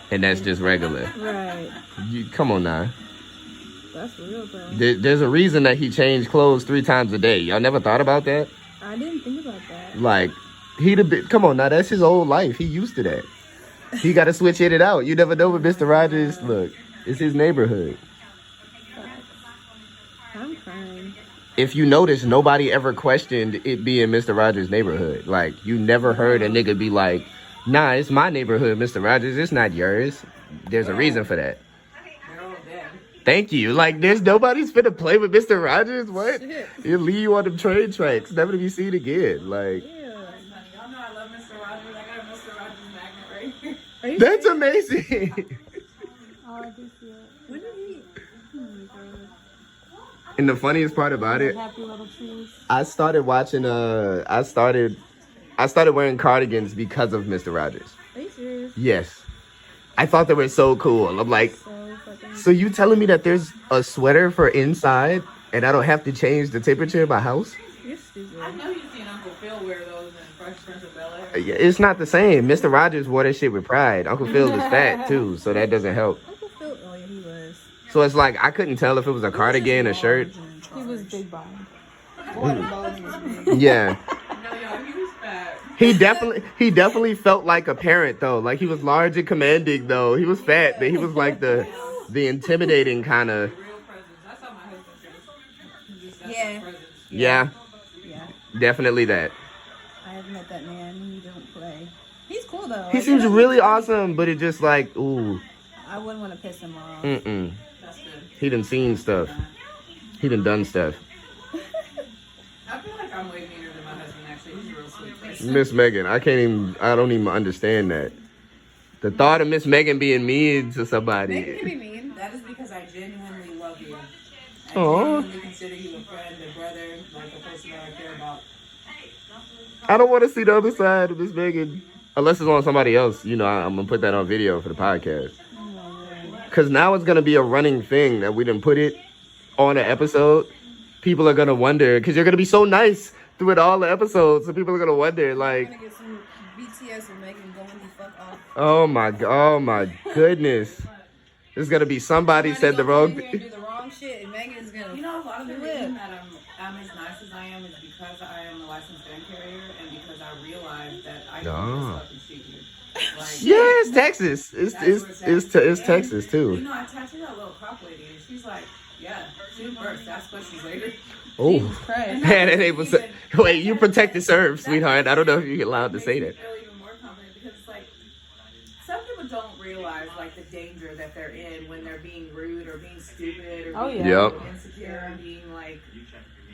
Speaker 1: and that's just regular.
Speaker 2: Right.
Speaker 1: Come on now.
Speaker 2: That's real, bro.
Speaker 1: There's a reason that he changed clothes 3 times a day. Y'all never thought about that?
Speaker 2: I didn't think about that.
Speaker 1: Like, he'd have been, come on now, that's his old life. He used to that. He got to switch it out. You never know what Mr. Rogers, look, it's his neighborhood.
Speaker 2: I'm crying.
Speaker 1: If you notice, nobody ever questioned it being Mr. Rogers' neighborhood. Like, you never heard a nigga be like, nah, it's my neighborhood, Mr. Rogers. It's not yours. There's a reason for that.
Speaker 6: They're all dead.
Speaker 1: Thank you. Like, there's nobody's finna play with Mr. Rogers. What? He'll leave you on them train tracks, never to be seen again. Like,
Speaker 6: Y'all know I love Mr. Rogers. I got a Mr. Rogers magnet right here.
Speaker 2: Are you
Speaker 1: that's amazing.
Speaker 4: Oh, I do see it.
Speaker 2: When did he? Oh my god.
Speaker 1: And the funniest part about it,
Speaker 4: Happy little trees.
Speaker 1: I started watching. I started wearing cardigans because of Mr. Rogers.
Speaker 2: Are you serious?
Speaker 1: Yes, I thought they were so cool. I'm like,
Speaker 2: So fucking.
Speaker 1: so you telling me that there's a sweater for inside, and I don't have to change the temperature in my house?
Speaker 2: You're stupid.
Speaker 6: I know you've seen Uncle Phil wear those in Fresh Prince of Bel-Air.
Speaker 1: Yeah, it's not the same. Mr. Rogers wore that shit with pride. Uncle Phil is fat too, so that doesn't help.
Speaker 2: Uncle Phil. Oh yeah, he was.
Speaker 1: So it's like I couldn't tell if it was a cardigan, a shirt.
Speaker 4: He was big boned.
Speaker 1: Yeah.
Speaker 6: No, yo, he was fat.
Speaker 1: He definitely felt like a parent though. Like he was large and commanding though. He was fat, but he was like the intimidating kind of.
Speaker 6: Real presence. That's how my husband feels.
Speaker 2: Yeah.
Speaker 1: Yeah,
Speaker 2: Yeah.
Speaker 1: definitely that.
Speaker 2: I have met that man. He don't play. He's cool though.
Speaker 1: He
Speaker 2: Like,
Speaker 1: seems really awesome, but it just like ooh,
Speaker 2: I wouldn't want to piss him off.
Speaker 1: mm-mm.
Speaker 6: That's good.
Speaker 1: He done seen stuff. He done stuff.
Speaker 6: I feel like I'm way meaner than my husband, actually. He's a real sweet person.
Speaker 1: Miss Megan, I don't even understand that. The thought of Miss Megan being mean to
Speaker 2: Megan can
Speaker 1: somebody.
Speaker 2: be mean.
Speaker 6: That is because I genuinely love you. I
Speaker 1: Aw.
Speaker 6: genuinely consider you a friend, a brother, like a person that I care about.
Speaker 1: I don't want to see the other side of Miss Megan. Unless it's on somebody else. You know, I'm going to put that on video for the podcast. Because now it's going to be a running thing that we didn't put it on an episode. People are going to wonder, because you're going to be so nice through it all the episodes. So people are going to wonder, like,
Speaker 2: I'm gonna get some BTS and Megan going the fuck off.
Speaker 1: oh my goodness. There's going to be somebody said the wrong
Speaker 2: Do the wrong shit, and Megan's gonna.
Speaker 6: You know, a lot of the
Speaker 2: do
Speaker 6: reason
Speaker 2: it.
Speaker 6: that I'm as nice as I am is because I am a licensed gun carrier and because I realize that I can
Speaker 1: Ah.
Speaker 6: just fucking shoot you. Like,
Speaker 1: Yeah, it's Texas. It's Texas
Speaker 6: You
Speaker 1: too.
Speaker 6: know, I tattooed that little cop lady and she's like, yeah, shoot first, ask questions later.
Speaker 1: Oh.
Speaker 2: Christ.
Speaker 1: Man, it was, wait, you protect the serve, sweetheart. I don't know if you're allowed to say that.
Speaker 6: Makes me feel even more confident because it's like some people don't realize like the danger that they're in when they're being rude or being stupid or
Speaker 4: Oh,
Speaker 6: being
Speaker 1: yeah. Yep.
Speaker 6: insecure and being like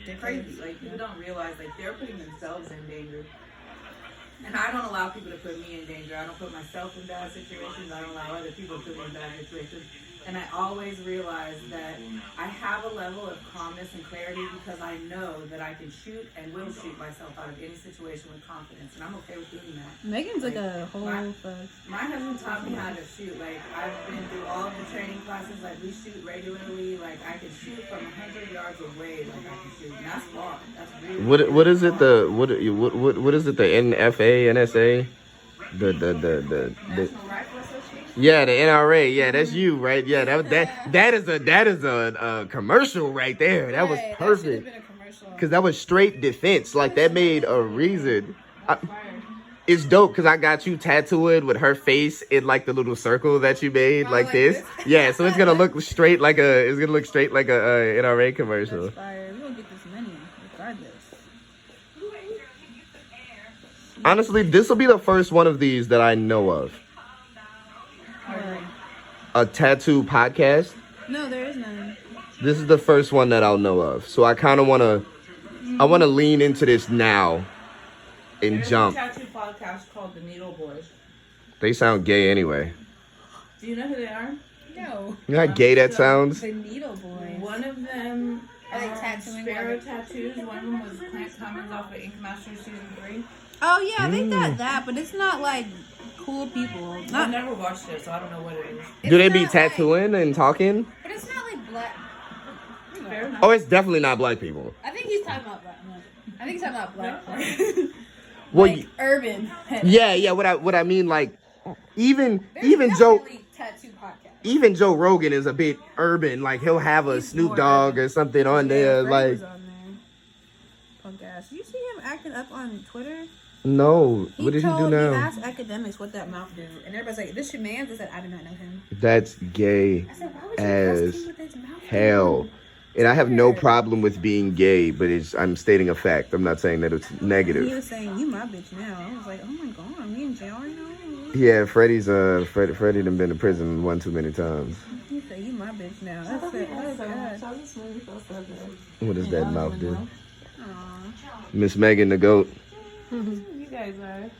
Speaker 6: they're crazy. Like people don't realize like they're putting themselves in danger. And I don't allow people to put me in danger. I don't put myself in bad situations. I don't allow other people to put me in bad situations. And I always realize that I have a level of calmness and clarity because I know that I can shoot and will shoot myself out of any situation with confidence. And I'm okay with doing that.
Speaker 2: Megan's like a whole fuck.
Speaker 6: My husband taught me how to shoot. Like, I've been through all of the training classes. Like, we shoot regularly. Like, I can shoot from 100 yards away. Like, I can shoot. And that's far. That's really
Speaker 1: What is it the what is it the NFA NSA the
Speaker 6: National Rifle Association.
Speaker 1: yeah, the NRA, yeah, that's you, right? Yeah, that is a commercial right there. That was
Speaker 2: Right,
Speaker 1: perfect.
Speaker 2: That should've been a commercial.
Speaker 1: Cause that was straight defense. Like that made a reason. It's dope because I got you tattooed with her face in like the little circle that you made, like
Speaker 2: like
Speaker 1: this.
Speaker 2: this?
Speaker 1: Yeah, so it's gonna look straight like a NRA commercial.
Speaker 2: That's fire. We gonna get this money regardless.
Speaker 1: Honestly, this will be the first one of these that I know of. A tattoo podcast.
Speaker 2: No, there is none.
Speaker 1: This is the first one that I'll know of. So I kind of want to lean into this now and
Speaker 6: There's
Speaker 1: jump.
Speaker 6: a tattoo podcast called The Needle Boys.
Speaker 1: They sound gay anyway.
Speaker 6: Do you know who they are?
Speaker 2: No.
Speaker 1: You know how gay that sounds?
Speaker 2: The Needle Boy.
Speaker 6: One of them
Speaker 2: Are they tattooing
Speaker 6: Sparrow
Speaker 2: women?
Speaker 6: tattoos. One of them was Clint Cummins off of Ink Master Season 3.
Speaker 2: Oh yeah, they got that, but it's not like cool people.
Speaker 6: I've
Speaker 2: Not,
Speaker 6: never watched it, so I don't know what it is.
Speaker 1: Do they
Speaker 2: it's
Speaker 1: be
Speaker 2: not like-
Speaker 1: tattooing and talking?
Speaker 2: but it's not like black.
Speaker 6: Fair enough.
Speaker 1: Oh, it's definitely not black people.
Speaker 2: I think he's talking about black. No, I think he's talking about black.
Speaker 1: Well,
Speaker 2: like urban.
Speaker 1: yeah. What I mean, like, even
Speaker 2: There's
Speaker 1: Joe.
Speaker 2: definitely tattoo podcast.
Speaker 1: Even Joe Rogan is a bit urban. Like he'll have a
Speaker 2: He's
Speaker 1: Snoop
Speaker 2: more
Speaker 1: Dogg
Speaker 2: urban.
Speaker 1: or something on there.
Speaker 2: Freddie
Speaker 1: Like
Speaker 2: was on there. Punk ass. You see him acting up on Twitter?
Speaker 1: no, what did he do
Speaker 2: He
Speaker 1: now?
Speaker 2: asked academics what that mouth do, and everybody's like, "This your man." I said, "I do not know him."
Speaker 1: That's gay
Speaker 2: I said, "Why would you
Speaker 1: as
Speaker 2: ask him what his mouth do?"
Speaker 1: hell. And I have no problem with being gay, but I'm stating a fact. I'm not saying that it's
Speaker 2: He
Speaker 1: negative.
Speaker 2: was saying, "You my bitch now." I was like, "Oh my god, me and Jr. now."
Speaker 1: Yeah, Freddie done been to prison one too many times.
Speaker 2: He said, "You my bitch now." I said, "Oh god."
Speaker 4: This movie feels so good.
Speaker 1: What does that mouth do?
Speaker 2: Aw.
Speaker 1: Miss Megan the goat.
Speaker 4: You guys are.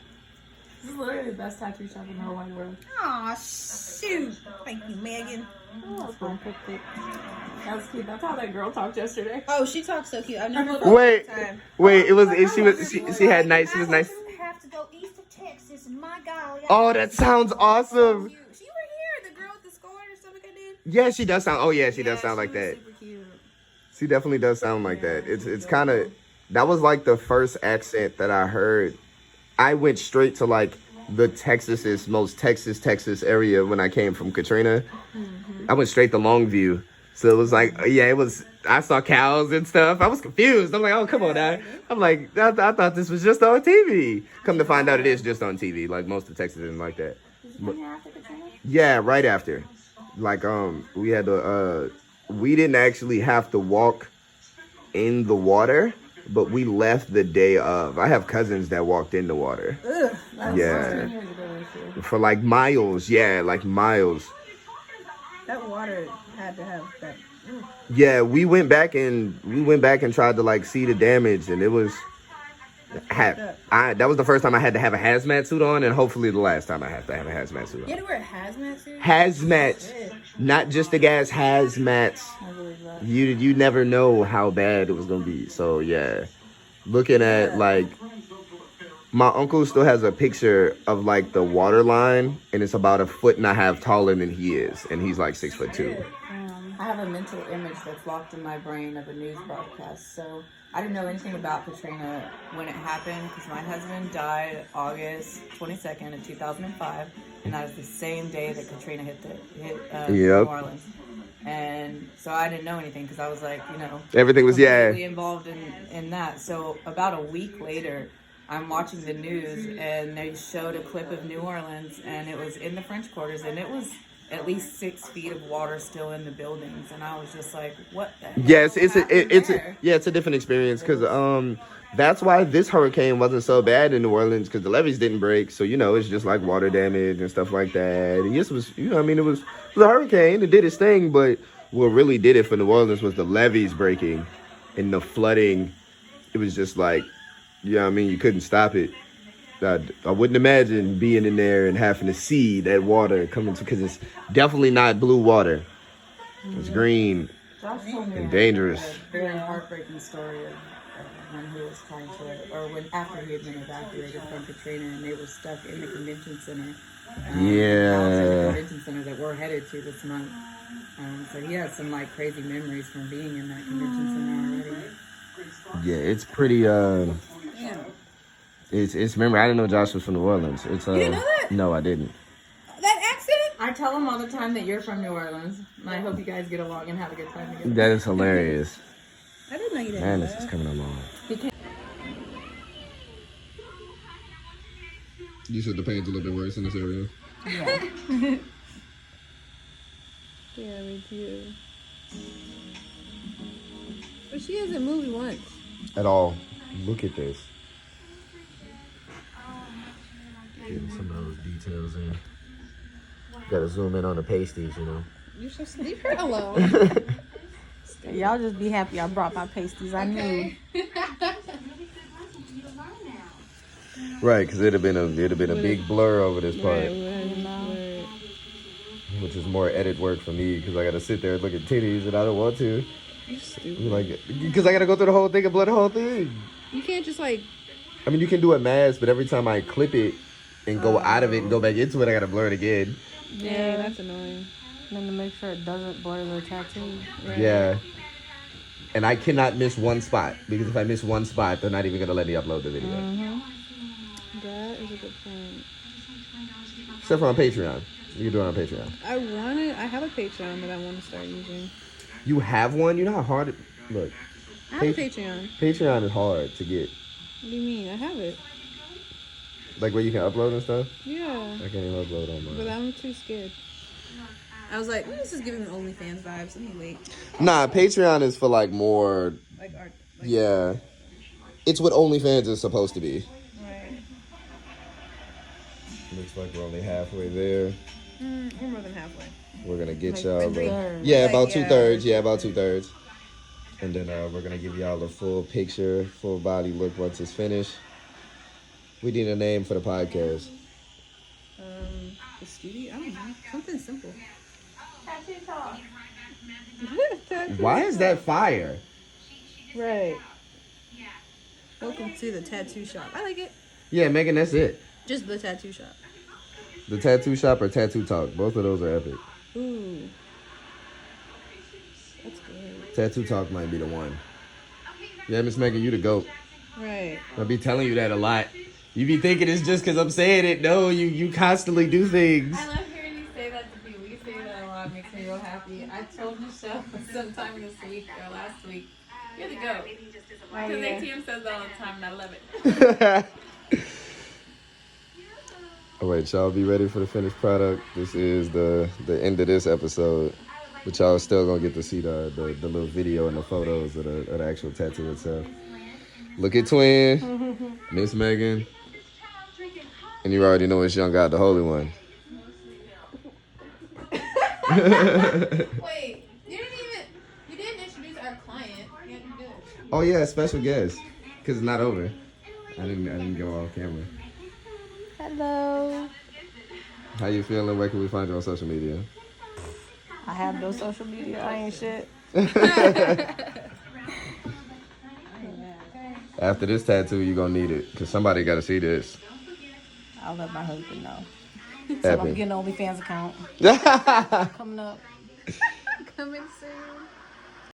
Speaker 4: is literally the best tattoo shop in the whole wide world.
Speaker 2: Aw, shoot. Thank you, Megan.
Speaker 4: Oh, that's cute. That's cute. That's how that girl talked yesterday.
Speaker 2: Oh, she talks so cute. I've never
Speaker 1: Wait, she had nice. She was nice.
Speaker 2: have to go east of Texas, and my God.
Speaker 1: Oh, that sounds awesome.
Speaker 2: She were here, the girl with the scar or something I did.
Speaker 1: Yeah, she does sound. Oh yeah, she does sound like that.
Speaker 2: Super cute.
Speaker 1: She definitely does sound like that. It's kind of, that was like the first accent that I heard. I went straight to like the most Texas area when I came from Katrina. I went straight to Longview. So it was like, I saw cows and stuff. I was confused. I'm like, oh, come on now. I'm like, I thought this was just on TV. Come to find out it is just on TV. Like most of Texas isn't like that. Yeah, right after. Like, we had to, we didn't actually have to walk in the water, but we left the day of. I have cousins that walked in the water. Yeah. For like miles. Yeah, like miles.
Speaker 2: That water had to have that.
Speaker 1: Yeah, we went back and tried to like see the damage, and it was that was the first time I had to have a hazmat suit on, and hopefully the last time I have to have a hazmat suit on.
Speaker 2: You had to wear a hazmat suit?
Speaker 1: Hazmat, not just the gas, hazmats. You never know how bad it was gonna be. So yeah, looking at like my uncle still has a picture of like the water line, and it's about 1.5 feet taller than he is, and he's like 6'2".
Speaker 6: I have a mental image that's locked in my brain of a news broadcast. So I didn't know anything about Katrina when it happened because my husband died August 22nd of 2005, and that was the same day that Katrina hit New Orleans. And so I didn't know anything because I was like,
Speaker 1: everything was
Speaker 6: completely involved in that. So about a week later, I'm watching the news and they showed a clip of New Orleans, and it was in the French Quarters, and it was at least 6 feet of water still in the buildings, and I was just like, "What the hell?"
Speaker 1: Yes, it's a different experience because that's why this hurricane wasn't so bad in New Orleans because the levees didn't break, so it's just like water damage and stuff like that. And yes, it was it was a hurricane, it did its thing, but what really did it for New Orleans was the levees breaking and the flooding. It was just like, you couldn't stop it. I wouldn't imagine being in there and having to see that water coming because it's definitely not blue water. It's green and dangerous.
Speaker 6: A very heartbreaking story of when he was trying to, or after he had been evacuated from Katrina and they were stuck in the convention center. The convention center that we're headed to this month. So he has some like crazy memories from being in that convention center already.
Speaker 1: Yeah, it's pretty. It's remember, I didn't know Josh was from New Orleans. It's
Speaker 2: You didn't know that?
Speaker 1: No, I didn't.
Speaker 2: That accent?
Speaker 6: I tell him all the time that you're from New Orleans, and I hope you guys get along and have a good time together.
Speaker 1: That is hilarious.
Speaker 2: I didn't know you didn't
Speaker 1: Man,
Speaker 2: know
Speaker 1: this
Speaker 2: that.
Speaker 1: is coming along. You said the pain's a little bit worse in this area.
Speaker 6: Yeah.
Speaker 2: Yeah, me too. But she hasn't moved once.
Speaker 1: At all. Look at this. Getting some of those details in. Gotta zoom in on the pasties,
Speaker 2: You should leave her alone.
Speaker 4: Y'all just be happy I brought my pasties. I knew.
Speaker 1: Right, because it'd have been a big blur over this part,
Speaker 2: Right.
Speaker 1: which is more edit work for me because I gotta sit there and look at titties and I don't want to.
Speaker 2: You stupid.
Speaker 1: Like, because I gotta go through the whole thing and blur the whole thing.
Speaker 2: You can't just like.
Speaker 1: I mean, you can do it masked, but every time I clip it and go out of it and go back into it, I gotta blur it again.
Speaker 2: Yeah, that's annoying.
Speaker 4: And then to make sure it doesn't blur the tattoo.
Speaker 2: Right.
Speaker 1: Yeah. And I cannot miss one spot because if I miss one spot, they're not even gonna let me upload the video.
Speaker 2: That is a good point.
Speaker 1: Except for on Patreon. You can do it on Patreon.
Speaker 2: I have a Patreon that I want to start using.
Speaker 1: You have one? You know how hard look.
Speaker 2: I have a Patreon.
Speaker 1: Patreon is hard to get.
Speaker 2: What do you mean? I have it.
Speaker 1: Like where you can upload and stuff?
Speaker 2: Yeah.
Speaker 1: I can't even upload on
Speaker 2: But
Speaker 1: mine.
Speaker 2: I'm too scared. I was like, this is giving me OnlyFans vibes. Let me wait.
Speaker 1: Nah, Patreon is for like more.
Speaker 2: Like art.
Speaker 1: Yeah. It's what OnlyFans is supposed to be.
Speaker 2: Right.
Speaker 1: Looks like we're only halfway there.
Speaker 2: We're more than halfway.
Speaker 1: We're gonna get
Speaker 2: Like,
Speaker 1: y'all.
Speaker 2: third.
Speaker 1: Yeah, about
Speaker 2: Like,
Speaker 1: 2/3. Yeah, about 2/3. And then we're gonna give y'all a full picture, full body look once it's finished. We need a name for the podcast.
Speaker 2: studio. I don't know. Something simple.
Speaker 3: Tattoo talk.
Speaker 1: Why is that fire?
Speaker 2: Right. Welcome to the tattoo shop. I like it.
Speaker 1: Yeah, Megan, that's it.
Speaker 2: Just the tattoo shop.
Speaker 1: The tattoo shop or tattoo talk. Both of those are epic.
Speaker 2: Ooh. That's good.
Speaker 1: Tattoo talk might be the one. Yeah, Miss Megan, you the GOAT.
Speaker 2: Right.
Speaker 1: I'll be telling you that a lot. You be thinking it's just because I'm saying it. No, you constantly do things.
Speaker 3: I love hearing you say that to people. You say that a lot. It makes me real happy. I told Nychelle sometime this week or last week, you're the GOAT. Because ATM says that all the time and I love it.
Speaker 1: All right, y'all be ready for the finished product. This is the end of this episode. But y'all still gonna get to see the little video and the photos of the actual tattoo itself. Look at Twin, Miss Megan, and you already know it's Young God, the Holy One.
Speaker 2: Wait, you didn't introduce our client. You didn't do it.
Speaker 1: Oh yeah, special guest, cause it's not over. I didn't go off camera.
Speaker 4: Hello.
Speaker 1: How you feeling? Where can we find you on social media?
Speaker 4: I have no social media. I ain't shit.
Speaker 1: After this tattoo, you gonna need it, cause somebody gotta see this.
Speaker 4: I'll let my husband know. So I'm
Speaker 1: Epic.
Speaker 4: getting an OnlyFans account. Coming up.
Speaker 2: Coming soon.